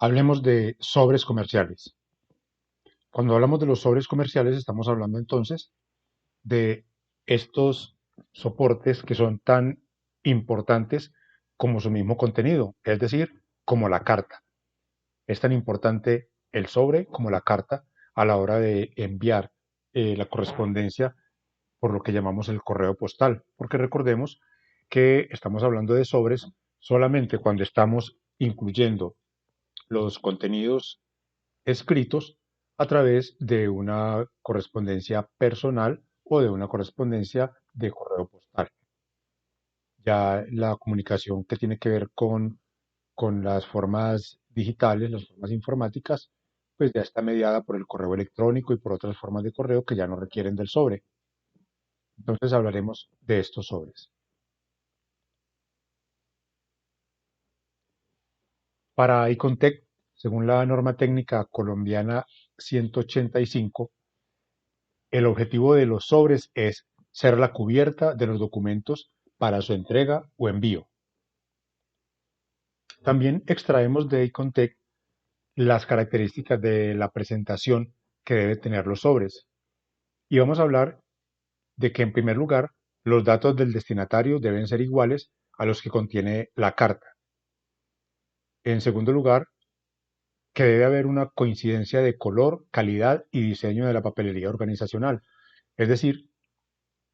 Hablemos de sobres comerciales. Cuando hablamos de los sobres comerciales, estamos hablando entonces de estos soportes que son tan importantes como su mismo contenido, es decir, como la carta. Es tan importante el sobre como la carta a la hora de enviar la correspondencia por lo que llamamos el correo postal, porque recordemos que estamos hablando de sobres solamente cuando estamos incluyendo los contenidos escritos a través de una correspondencia personal o de una correspondencia de correo postal. Ya la comunicación que tiene que ver con las formas digitales, las formas informáticas, pues ya está mediada por el correo electrónico y por otras formas de correo que ya no requieren del sobre. Entonces hablaremos de estos sobres. Para Icontec, según la norma técnica colombiana 185, el objetivo de los sobres es ser la cubierta de los documentos para su entrega o envío. También extraemos de Icontec las características de la presentación que debe tener los sobres. Y vamos a hablar de que en primer lugar los datos del destinatario deben ser iguales a los que contiene la carta. En segundo lugar, que debe haber una coincidencia de color, calidad y diseño de la papelería organizacional. Es decir,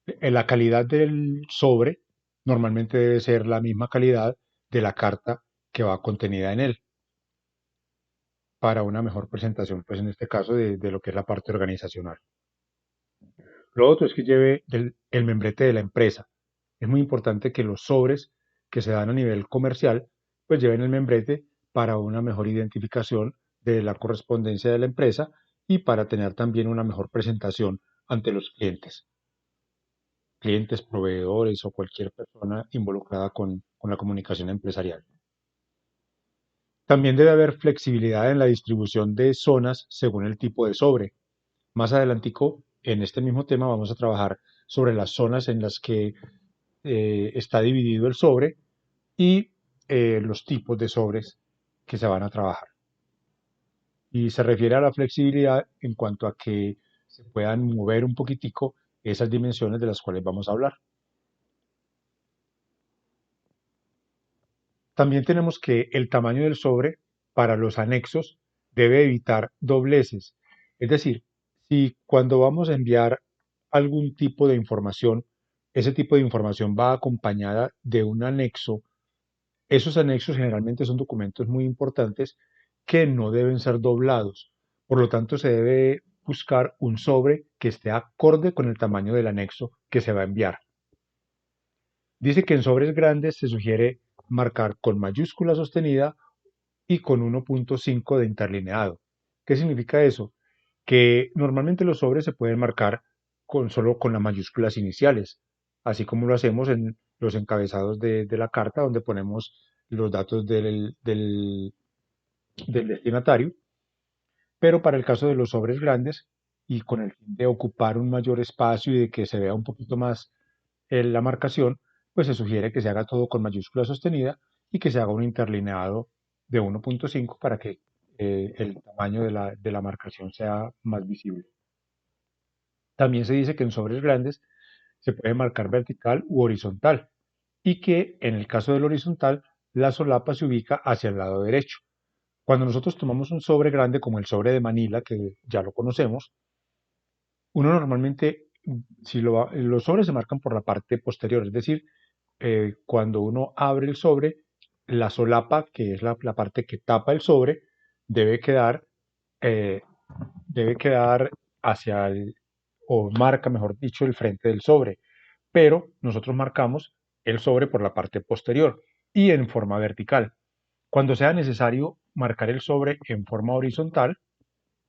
la calidad del sobre normalmente debe ser la misma calidad de la carta que va contenida en él para una mejor presentación, pues en este caso de lo que es la parte organizacional. Lo otro es que lleve el membrete de la empresa. Es muy importante que los sobres que se dan a nivel comercial pues lleven el membrete para una mejor identificación de la correspondencia de la empresa y para tener también una mejor presentación ante los clientes, proveedores o cualquier persona involucrada con la comunicación empresarial. También debe haber flexibilidad en la distribución de zonas según el tipo de sobre. Más adelantico, en este mismo tema, vamos a trabajar sobre las zonas en las que está dividido el sobre y los tipos de sobres que se van a trabajar. Y se refiere a la flexibilidad en cuanto a que se puedan mover un poquitico esas dimensiones de las cuales vamos a hablar. También tenemos que el tamaño del sobre para los anexos debe evitar dobleces. Es decir, si cuando vamos a enviar algún tipo de información, ese tipo de información va acompañada de un anexo, esos anexos generalmente son documentos muy importantes que no deben ser doblados. Por lo tanto, se debe buscar un sobre que esté acorde con el tamaño del anexo que se va a enviar. Dice que en sobres grandes se sugiere marcar con mayúscula sostenida y con 1.5 de interlineado. ¿Qué significa eso? Que normalmente los sobres se pueden marcar solo con las mayúsculas iniciales, así como lo hacemos en los encabezados de la carta, donde ponemos los datos del destinatario. Pero para el caso de los sobres grandes y con el fin de ocupar un mayor espacio y de que se vea un poquito más la marcación, pues se sugiere que se haga todo con mayúscula sostenida y que se haga un interlineado de 1.5 para que el tamaño de la marcación sea más visible. También se dice que en sobres grandes se puede marcar vertical u horizontal y que en el caso del horizontal la solapa se ubica hacia el lado derecho. Cuando nosotros tomamos un sobre grande como el sobre de Manila, que ya lo conocemos, uno normalmente, si los sobres se marcan por la parte posterior, es decir, cuando uno abre el sobre, la solapa, que es la parte que tapa el sobre, debe quedar, eh, debe quedar hacia o marca, mejor dicho, el frente del sobre. Pero nosotros marcamos el sobre por la parte posterior y en forma vertical. Cuando sea necesario marcar el sobre en forma horizontal,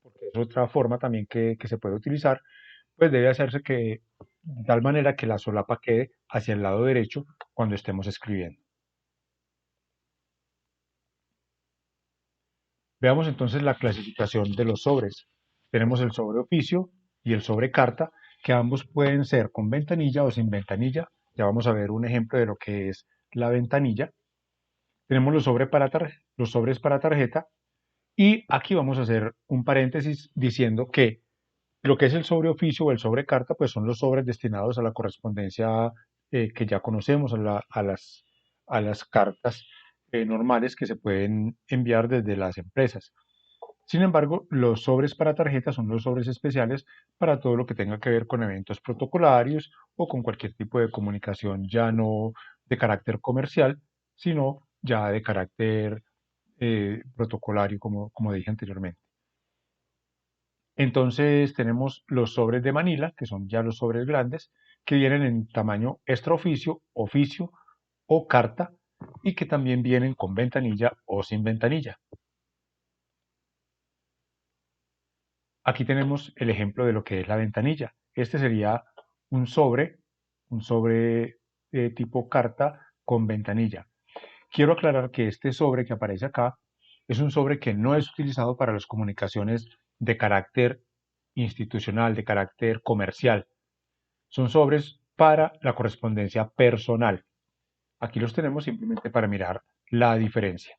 porque es otra forma también que se puede utilizar, pues debe hacerse que de tal manera que la solapa quede hacia el lado derecho cuando estemos escribiendo. Veamos entonces la clasificación de los sobres. Tenemos el sobre oficio y el sobre carta, que ambos pueden ser con ventanilla o sin ventanilla. Ya vamos a ver un ejemplo de lo que es la ventanilla. Tenemos los sobres para tarjeta, Y aquí vamos a hacer un paréntesis diciendo que lo que es el sobre oficio o el sobre carta, pues son los sobres destinados a la correspondencia que ya conocemos, a las cartas normales que se pueden enviar desde las empresas. Sin embargo, los sobres para tarjetas son los sobres especiales para todo lo que tenga que ver con eventos protocolarios o con cualquier tipo de comunicación ya no de carácter comercial, sino ya de carácter protocolario, como dije anteriormente. Entonces tenemos los sobres de Manila, que son ya los sobres grandes, que vienen en tamaño extraoficio, oficio o carta, y que también vienen con ventanilla o sin ventanilla. Aquí tenemos el ejemplo de lo que es la ventanilla. Este sería un sobre, un sobre tipo carta con ventanilla. Quiero aclarar que este sobre que aparece acá es un sobre que no es utilizado para las comunicaciones de carácter institucional, de carácter comercial. Son sobres para la correspondencia personal. Aquí los tenemos simplemente para mirar la diferencia.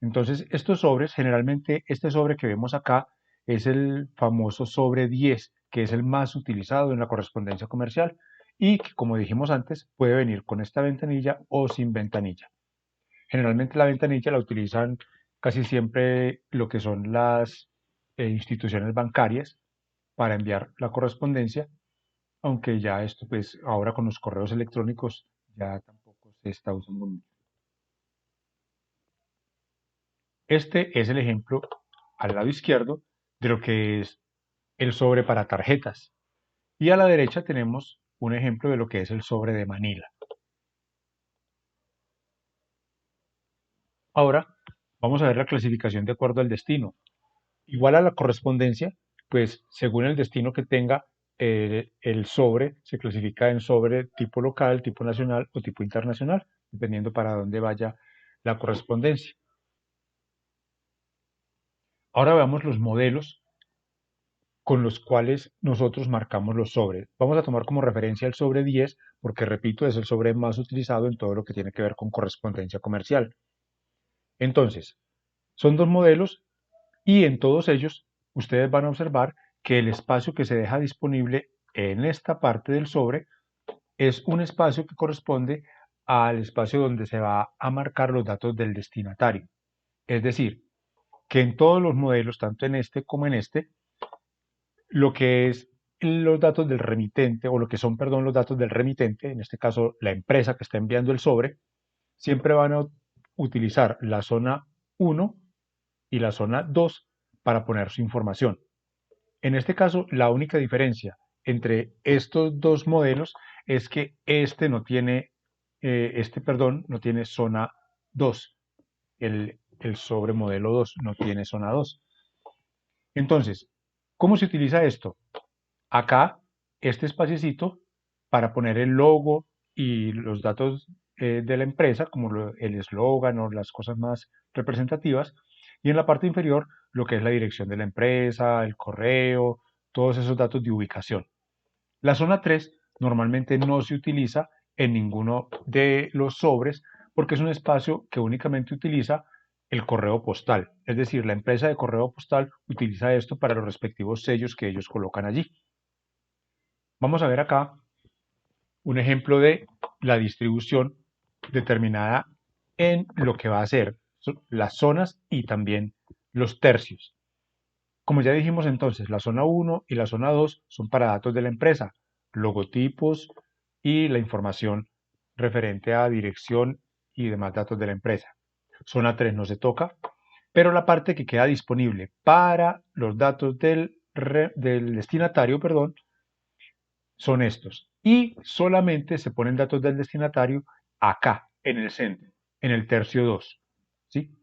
Entonces, estos sobres, generalmente este sobre que vemos acá es el famoso sobre 10, que es el más utilizado en la correspondencia comercial y que, como dijimos antes, puede venir con esta ventanilla o sin ventanilla. Generalmente la ventanilla la utilizan casi siempre lo que son las instituciones bancarias para enviar la correspondencia, aunque ya esto pues ahora con los correos electrónicos ya tampoco se está usando mucho. Este es el ejemplo al lado izquierdo de lo que es el sobre para tarjetas. Y a la derecha tenemos un ejemplo de lo que es el sobre de Manila. Ahora vamos a ver la clasificación de acuerdo al destino. Igual a la correspondencia, pues según el destino que tenga, el sobre se clasifica en sobre tipo local, tipo nacional o tipo internacional, dependiendo para dónde vaya la correspondencia. Ahora veamos los modelos con los cuales nosotros marcamos los sobres. Vamos a tomar como referencia el sobre 10 porque, repito, es el sobre más utilizado en todo lo que tiene que ver con correspondencia comercial. Entonces, son dos modelos y en todos ellos ustedes van a observar que el espacio que se deja disponible en esta parte del sobre es un espacio que corresponde al espacio donde se va a marcar los datos del destinatario. Es decir, que en todos los modelos, tanto en este como en este, lo que es los datos del remitente, o lo que son, perdón, los datos del remitente, en este caso la empresa que está enviando el sobre, siempre van a utilizar la zona 1 y la zona 2 para poner su información. En este caso, la única diferencia entre estos dos modelos es que perdón, no tiene zona 2. El sobre modelo 2 no tiene zona 2. Entonces, ¿cómo se utiliza esto? Acá, este espaciecito para poner el logo y los datos de la empresa, como el eslogan o las cosas más representativas. Y en la parte inferior, lo que es la dirección de la empresa, el correo, todos esos datos de ubicación. La zona 3 normalmente no se utiliza en ninguno de los sobres porque es un espacio que únicamente utiliza el correo postal. Es decir, la empresa de correo postal utiliza esto para los respectivos sellos que ellos colocan allí. Vamos a ver acá un ejemplo de la distribución determinada en lo que va a ser las zonas y también los tercios. Como ya dijimos entonces, la zona 1 y la zona 2 son para datos de la empresa, logotipos y la información referente a dirección y demás datos de la empresa. Zona 3 no se toca, pero la parte que queda disponible para los datos del destinatario, perdón, son estos. Y solamente se ponen datos del destinatario acá, en el centro, en el tercio 2. ¿Sí?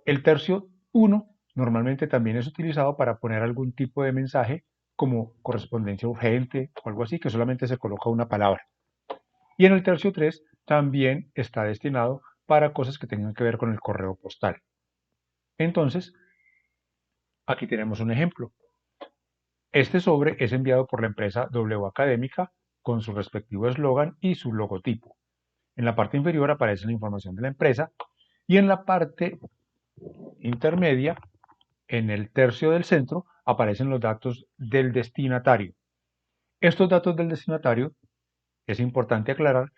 El tercio 1 normalmente también es utilizado para poner algún tipo de mensaje como correspondencia urgente o algo así, que solamente se coloca una palabra. Y en el tercio 3 también está destinado para cosas que tengan que ver con el correo postal. Entonces, aquí tenemos un ejemplo. Este sobre es enviado por la empresa W Académica con su respectivo eslogan y su logotipo. En la parte inferior aparece la información de la empresa y en la parte intermedia en el tercio del centro aparecen los datos del destinatario. Estos datos del destinatario, es importante aclarar,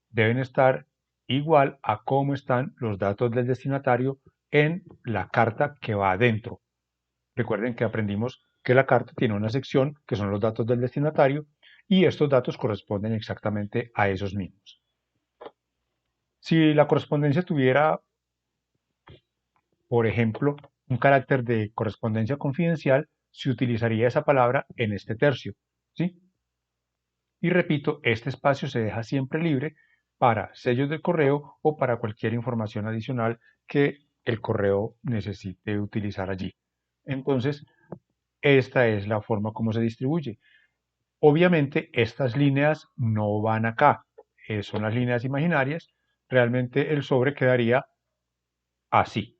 deben estar igual a cómo están los datos del destinatario en la carta que va adentro. Recuerden que aprendimos que la carta tiene una sección que son los datos del destinatario y estos datos corresponden exactamente a esos mismos. Si la correspondencia tuviera, por ejemplo, un carácter de correspondencia confidencial, se utilizaría esa palabra en este tercio, ¿sí? Y repito, este espacio se deja siempre libre para sellos de correo o para cualquier información adicional que el correo necesite utilizar allí. Entonces, esta es la forma como se distribuye. Obviamente, estas líneas no van acá, son las líneas imaginarias. Realmente el sobre quedaría así,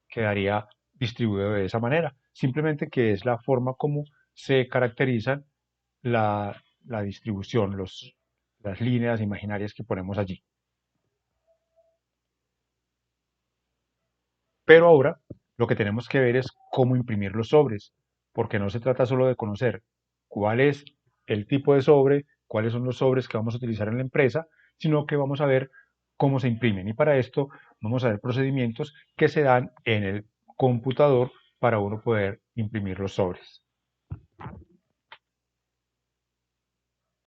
quedaría distribuido de esa manera. Simplemente que es la forma como se caracterizan la distribución, las líneas imaginarias que ponemos allí. Pero ahora lo que tenemos que ver es cómo imprimir los sobres, porque no se trata solo de conocer cuál es el tipo de sobre, cuáles son los sobres que vamos a utilizar en la empresa, sino que vamos a ver cómo se imprimen. Y para esto vamos a ver procedimientos que se dan en el computador para uno poder imprimir los sobres.